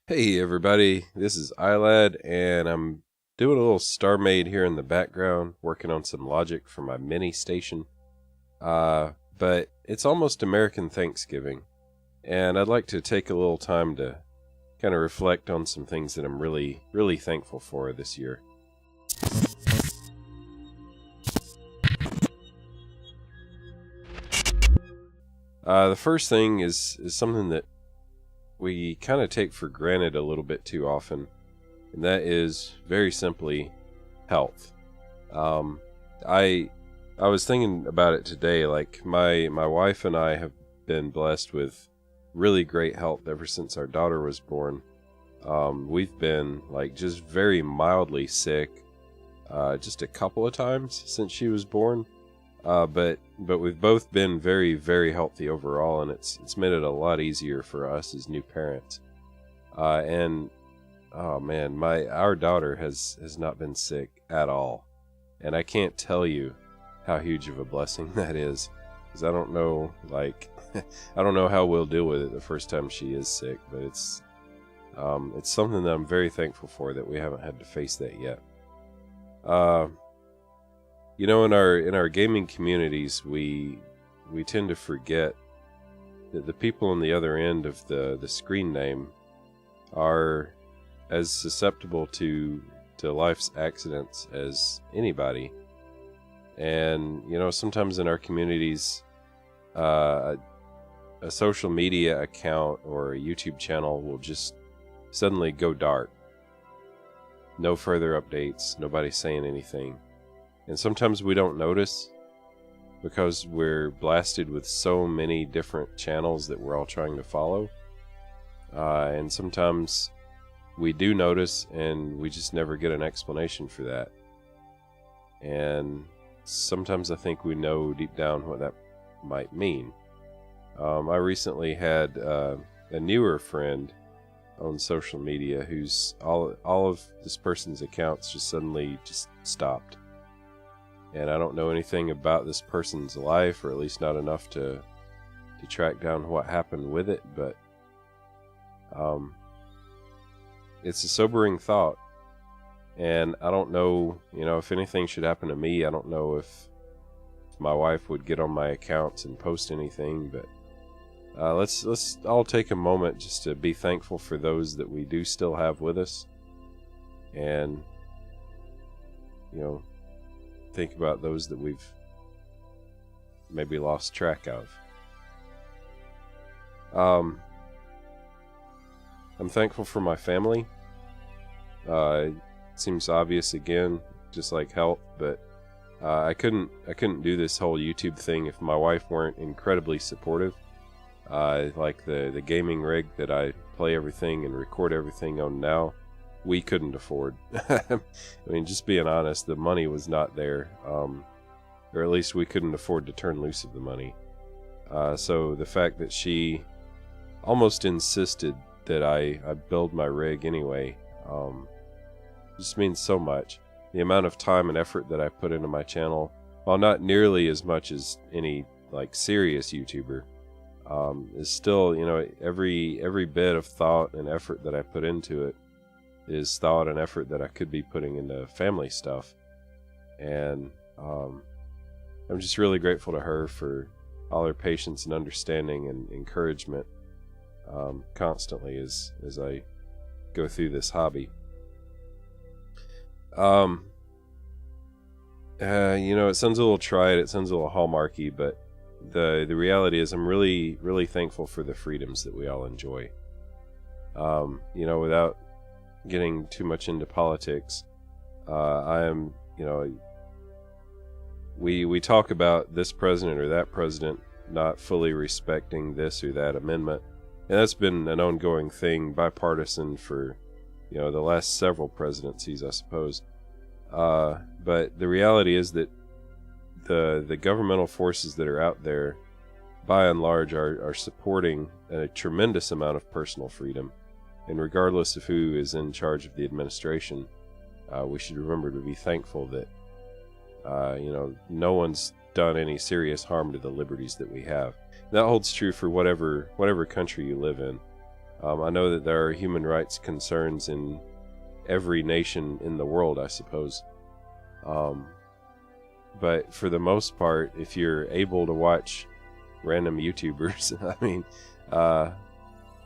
Hey everybody, this is Aylad, and I'm doing a little Starmade here in the background, working on some logic for my mini station. But it's almost American Thanksgiving, and I'd like to take a little time to kind of reflect on some things that I'm really thankful for this year. The first thing is something that we kind of take for granted a little bit too often, and that is very simply health. Um, I I was thinking about it today. Like my wife and I have been blessed with really great health ever since our daughter was born. We've been like just very mildly sick, just a couple of times since she was born. But we've both been very healthy overall, and it's made it a lot easier for us as new parents. And oh man, our daughter has not been sick at all, and I can't tell you how huge of a blessing that is, because I don't know, like, I don't know how we'll deal with it the first time she is sick, but it's something that I'm very thankful for that we haven't had to face that yet. Uh, in our gaming communities, we tend to forget that the people on the other end of the screen name are as susceptible to life's accidents as anybody. And sometimes in our communities, a social media account or a YouTube channel will just suddenly go dark. No further updates, nobody saying anything. And sometimes we don't notice because we're blasted with so many different channels that we're all trying to follow. And sometimes we do notice and we just never get an explanation for that. And sometimes I think we know deep down what that might mean. I recently had a newer friend on social media who's all of this person's accounts just suddenly just stopped. And I don't know anything about this person's life, or at least not enough to track down what happened with it, but it's a sobering thought. And I don't know, if anything should happen to me, I don't know if my wife would get on my accounts and post anything, but let's all take a moment just to be thankful for those that we do still have with us, and think about those that we've maybe lost track of. I'm thankful for my family. It seems obvious again, just like health, but I couldn't do this whole YouTube thing if my wife weren't incredibly supportive. Like the gaming rig that I play everything and record everything on now, we couldn't afford. I mean, just being honest, the money was not there, or at least we couldn't afford to turn loose of the money. So the fact that she almost insisted that I build my rig anyway, just means so much. The amount of time and effort that I put into my channel, while not nearly as much as any like serious YouTuber, is still, every bit of thought and effort that I put into it is thought and effort that I could be putting into family stuff. And I'm just really grateful to her for all her patience and understanding and encouragement constantly as I go through this hobby. It sounds a little trite, it sounds a little hallmarky, but the reality is I'm really thankful for the freedoms that we all enjoy. Without getting too much into politics, I am, we talk about this president or that president not fully respecting this or that amendment, and that's been an ongoing thing, bipartisan, for the last several presidencies, I suppose. But the reality is that the governmental forces that are out there, by and large, are supporting a tremendous amount of personal freedom. And regardless of who is in charge of the administration, we should remember to be thankful that no one's done any serious harm to the liberties that we have. That holds true for whatever country you live in. I know that there are human rights concerns in every nation in the world, I suppose. But for the most part, if you're able to watch random YouTubers, I mean,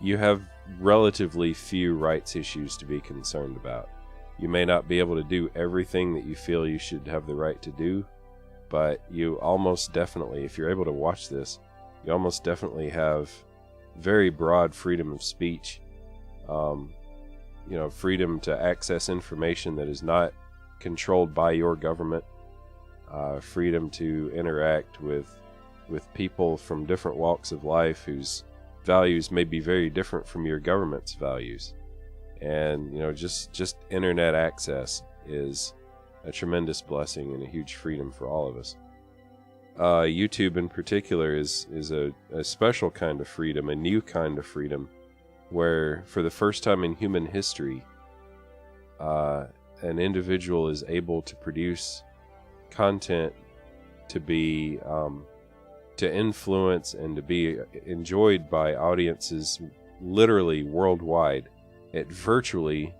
you have relatively few rights issues to be concerned about. You may not be able to do everything that you feel you should have the right to do, but you almost definitely, if you're able to watch this, you almost definitely have very broad freedom of speech. Freedom to access information that is not controlled by your government. Freedom to interact with people from different walks of life whose values may be very different from your government's values. And just internet access is a tremendous blessing and a huge freedom for all of us. YouTube in particular is a special kind of freedom, a new kind of freedom, where for the first time in human history, an individual is able to produce content to be to influence and to be enjoyed by audiences literally worldwide at virtually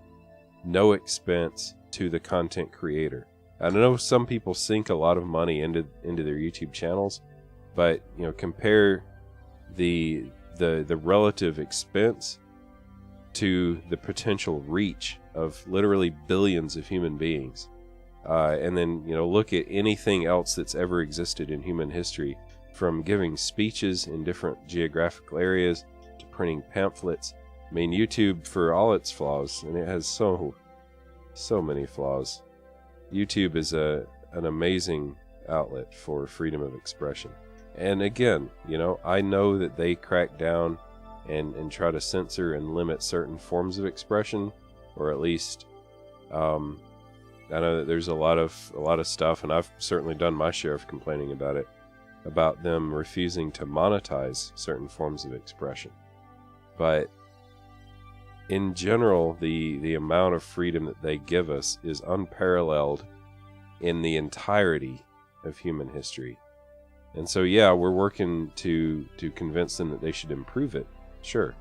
no expense to the content creator. I know some people sink a lot of money into their YouTube channels, but compare the relative expense to the potential reach of literally billions of human beings. And then, look at anything else that's ever existed in human history, from giving speeches in different geographical areas to printing pamphlets. I mean, YouTube, for all its flaws, and it has so many flaws, YouTube is an amazing outlet for freedom of expression. And again, I know that they crack down and try to censor and limit certain forms of expression, or at least I know that there's a lot of stuff, and I've certainly done my share of complaining about it, about them refusing to monetize certain forms of expression. But in general, the amount of freedom that they give us is unparalleled in the entirety of human history. And so, yeah, we're working to convince them that they should improve it. Sure.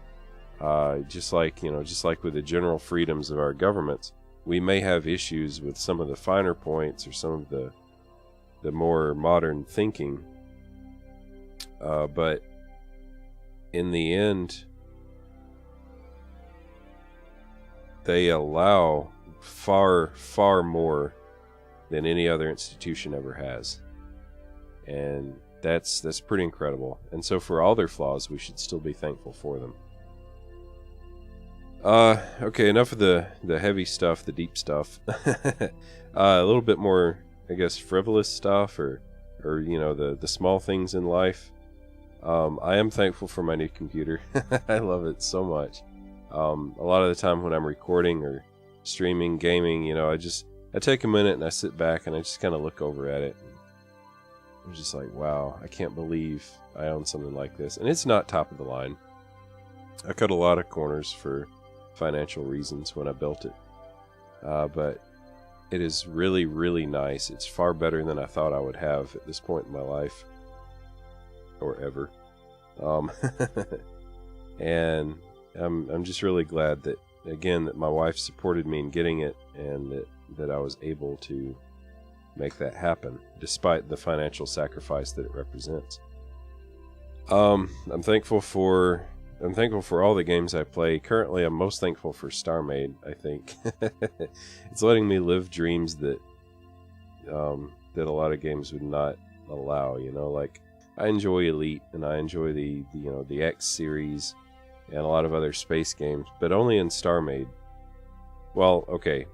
Just like with the general freedoms of our governments, we may have issues with some of the finer points or some of the more modern thinking. But in the end, they allow far, far more than any other institution ever has. And that's pretty incredible. And so for all their flaws, we should still be thankful for them. Okay, enough of the heavy stuff, the deep stuff. A little bit more, I guess, frivolous stuff, or the small things in life. I am thankful for my new computer. I love it so much. A lot of the time when I'm recording or streaming, gaming, I take a minute and I sit back and I just kind of look over at it. I'm just like, wow, I can't believe I own something like this. And it's not top of the line. I cut a lot of corners for financial reasons when I built it. But it is really, really nice. It's far better than I thought I would have at this point in my life. Or ever. And I'm just really glad that, again, that my wife supported me in getting it, and that I was able to make that happen, despite the financial sacrifice that it represents. I'm thankful for all the games I play. Currently, I'm most thankful for Starmade, I think. It's letting me live dreams that a lot of games would not allow, like I enjoy Elite, and I enjoy the X series and a lot of other space games, but only in Starmade. Well, okay,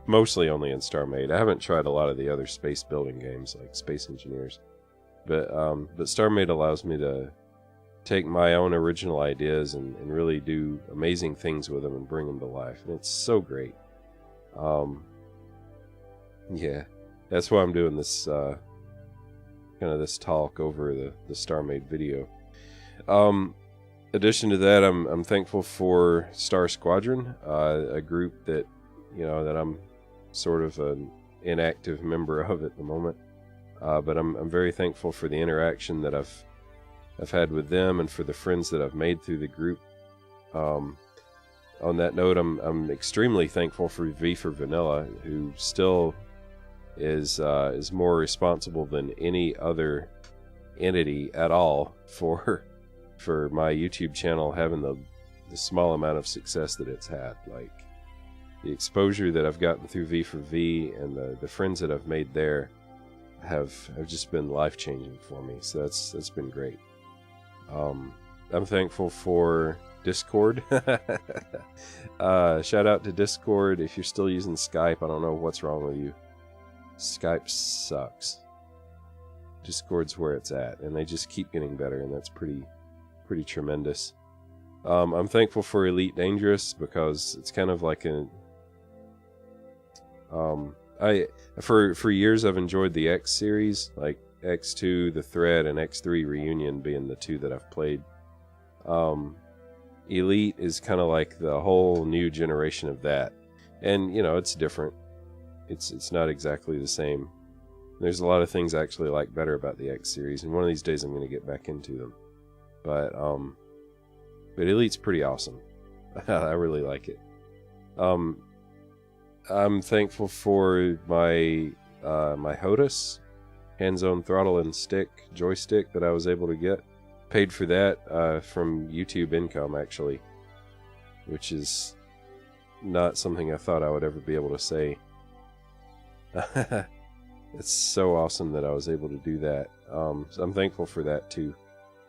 mostly only in Starmade. I haven't tried a lot of the other space building games like Space Engineers, but Starmade allows me to take my own original ideas and really do amazing things with them and bring them to life, and it's so great. Yeah, that's why I'm doing this kind of this talk over the Starmade video. Addition to that, I'm thankful for Star Squadron, a group that that I'm sort of an inactive member of at the moment. But I'm very thankful for the interaction that I've had with them, and for the friends that I've made through the group. On that note, I'm extremely thankful for V for Vanilla, who still is more responsible than any other entity at all for my YouTube channel having the small amount of success that it's had. Like, the exposure that I've gotten through V for V and the friends that I've made there have just been life-changing for me. So that's been great. I'm thankful for Discord. Shout out to Discord. If you're still using Skype, I don't know what's wrong with you. Skype sucks. Discord's where it's at, and they just keep getting better, and that's pretty tremendous. I'm thankful for Elite Dangerous, because it's kind of like for years I've enjoyed the X series, like X2, the Thread, and X3 Reunion being the two that I've played. Elite is kind of like the whole new generation of that, and it's different. It's not exactly the same. There's a lot of things I actually like better about the X series, and one of these days I'm going to get back into them. But Elite's pretty awesome. I really like it. I'm thankful for my my HOTAS, hands-on throttle and stick joystick that I was able to get. Paid for that from YouTube income, actually, which is not something I thought I would ever be able to say. It's so awesome that I was able to do that. So I'm thankful for that too.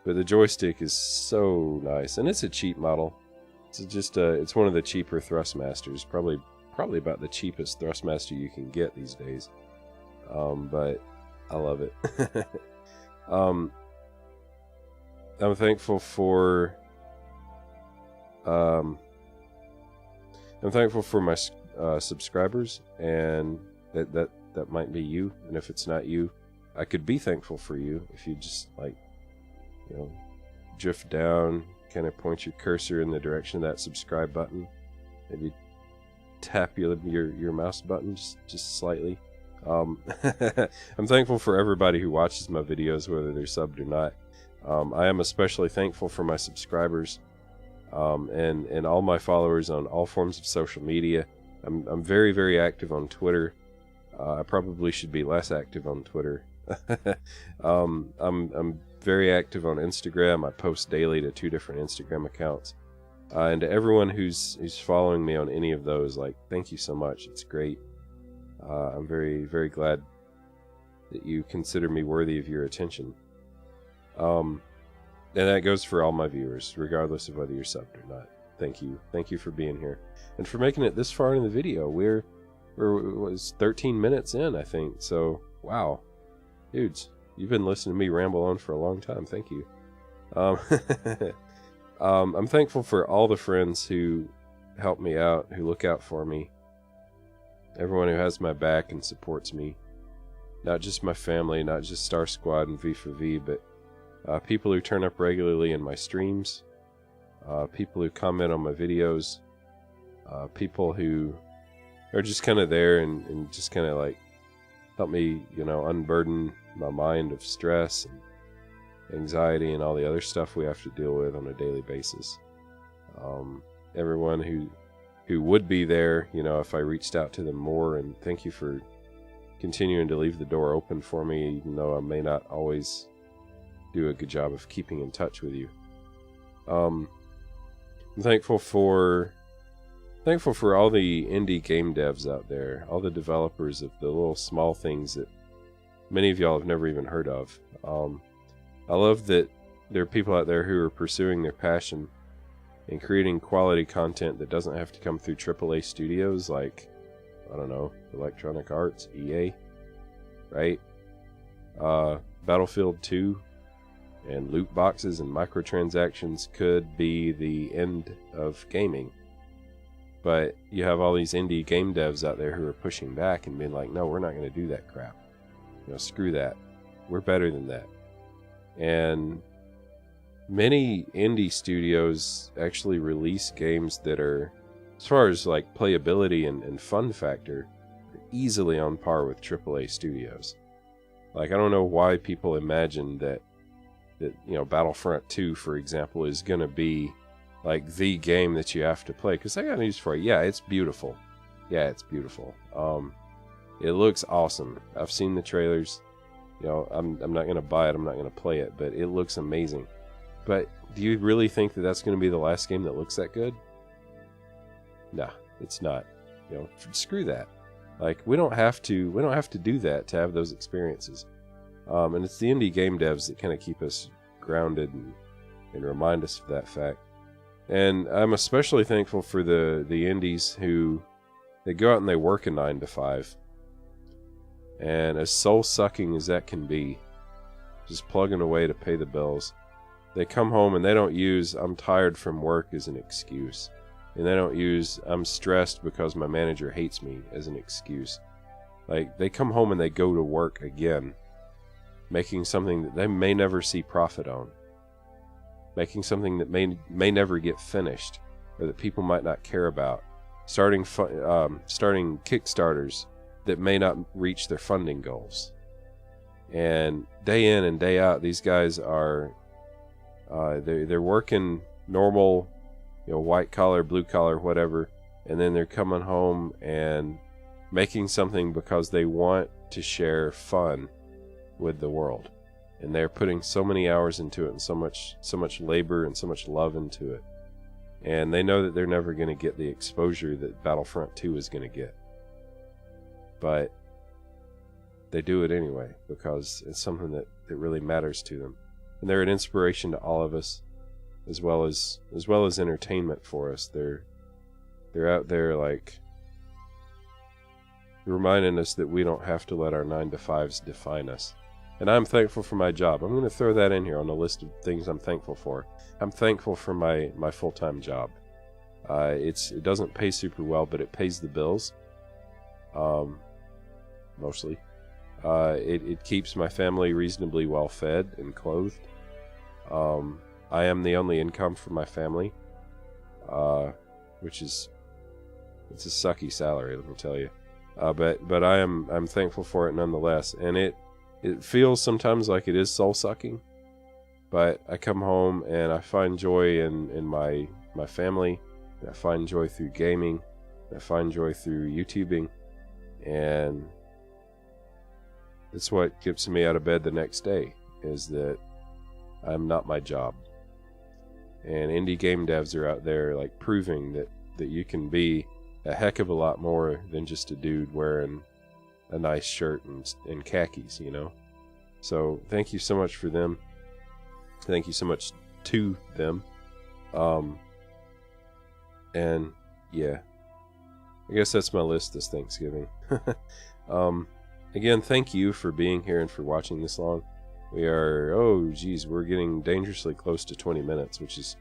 But the joystick is so nice, and it's a cheap model. It's just it's one of the cheaper Thrustmasters, probably about the cheapest Thrustmaster you can get these days. But I love it. I'm thankful for my subscribers, and that might be you. And if it's not you, I could be thankful for you if you just drift down, kind of point your cursor in the direction of that subscribe button, maybe tap your mouse button just slightly. I'm thankful for everybody who watches my videos, whether they're subbed or not. I am especially thankful for my subscribers and all my followers on all forms of social media. I'm very, very active on Twitter. I probably should be less active on Twitter. I'm very active on Instagram. I post daily to 2 different Instagram accounts. And to everyone who's following me on any of those, thank you so much. It's great. I'm very, very glad that you consider me worthy of your attention. And that goes for all my viewers, regardless of whether you're subbed or not. Thank you. Thank you for being here. And for making it this far in the video. We're 13 minutes in, I think. So, wow. Dudes, you've been listening to me ramble on for a long time. Thank you. I'm thankful for all the friends who help me out, who look out for me. Everyone who has my back and supports me. Not just my family, not just Star Squad and V for V, but people who turn up regularly in my streams, people who comment on my videos, people who are just kind of there and just kind of help me, unburden my mind of stress and anxiety and all the other stuff we have to deal with on a daily basis. Everyone who would be there, if I reached out to them more, and thank you for continuing to leave the door open for me, even though I may not always do a good job of keeping in touch with you. I'm thankful for all the indie game devs out there, all the developers of the little small things that many of y'all have never even heard of. I love that there are people out there who are pursuing their passion and creating quality content that doesn't have to come through AAA studios like, I don't know, Electronic Arts, EA, right? Battlefield 2 and loot boxes and microtransactions could be the end of gaming. But you have all these indie game devs out there who are pushing back and being like, no, we're not going to do that crap. Screw that. We're better than that. And many indie studios actually release games that are, as far as playability and fun factor, easily on par with AAA studios. I don't know why people imagine that Battlefront 2, for example, is going to be like the game that you have to play. Because I got news for you. Yeah, it's beautiful. Yeah, it's beautiful. It looks awesome. I've seen the trailers. You know, I'm not gonna buy it. I'm not gonna play it, but it looks amazing. But do you really think that that's gonna be the last game that looks that good? Nah, it's not. You know, screw that. Like, we don't have to do that to have those experiences. And it's the indie game devs that kind of keep us grounded and remind us of that fact. And I'm especially thankful for the indies who they go out and they work a 9 to 5. And as soul-sucking as that can be, just plugging away to pay the bills, they come home and they don't use "I'm tired from work" as an excuse. And they don't use "I'm stressed because my manager hates me" as an excuse. Like, they come home and they go to work again, making something that they may never see profit on. Making something that may never get finished, or that people might not care about. Starting Kickstarters that may not reach their funding goals. And day in and day out, these guys are they're working normal, you know, white collar, blue collar, whatever, and then they're coming home and making something because they want to share fun with the world. And they're putting so many hours into it, and so much labor and so much love into it. And they know that they're never going to get the exposure that Battlefront 2 is going to get. But they do it anyway because it's something that really matters to them. And they're an inspiration to all of us, as well as entertainment for us. They're out there, like, reminding us that we don't have to let our 9 to 5s define us. And I'm thankful for my job. I'm going to throw that in here on the list of things I'm thankful for. I'm thankful for my full-time job. It doesn't pay super well, but it pays the bills. Mostly. It keeps my family reasonably well fed and clothed. I am the only income for my family, which is, it's a sucky salary, let me tell you. But I'm thankful for it nonetheless, and it feels sometimes like it is soul-sucking, but I come home and I find joy in my family, and I find joy through gaming, and I find joy through YouTubing, and it's what keeps me out of bed the next day, is that I'm not my job. And indie game devs are out there, like, proving that you can be a heck of a lot more than just a dude wearing a nice shirt and khakis, you know? So thank you so much for them. Thank you so much to them. And yeah, I guess that's my list this Thanksgiving. Again, thank you for being here and for watching this long. We are, we're getting dangerously close to 20 minutes, which is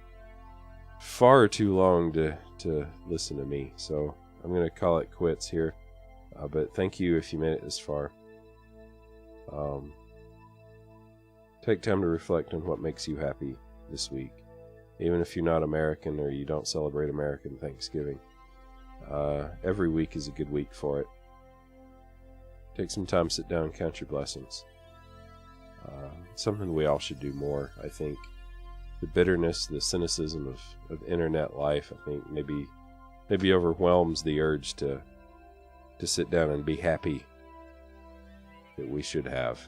far too long to listen to me. So I'm going to call it quits here. But thank you if you made it this far. Take time to reflect on what makes you happy this week. Even if you're not American or you don't celebrate American Thanksgiving. Every week is a good week for it. Take some time, sit down, count your blessings. Something we all should do more, I think. The bitterness, the cynicism of internet life, I think maybe overwhelms the urge to sit down and be happy that we should have.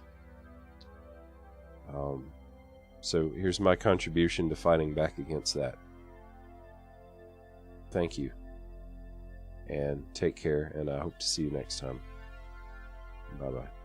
So here's my contribution to fighting back against that. Thank you. And take care, and I hope to see you next time. Bye-bye.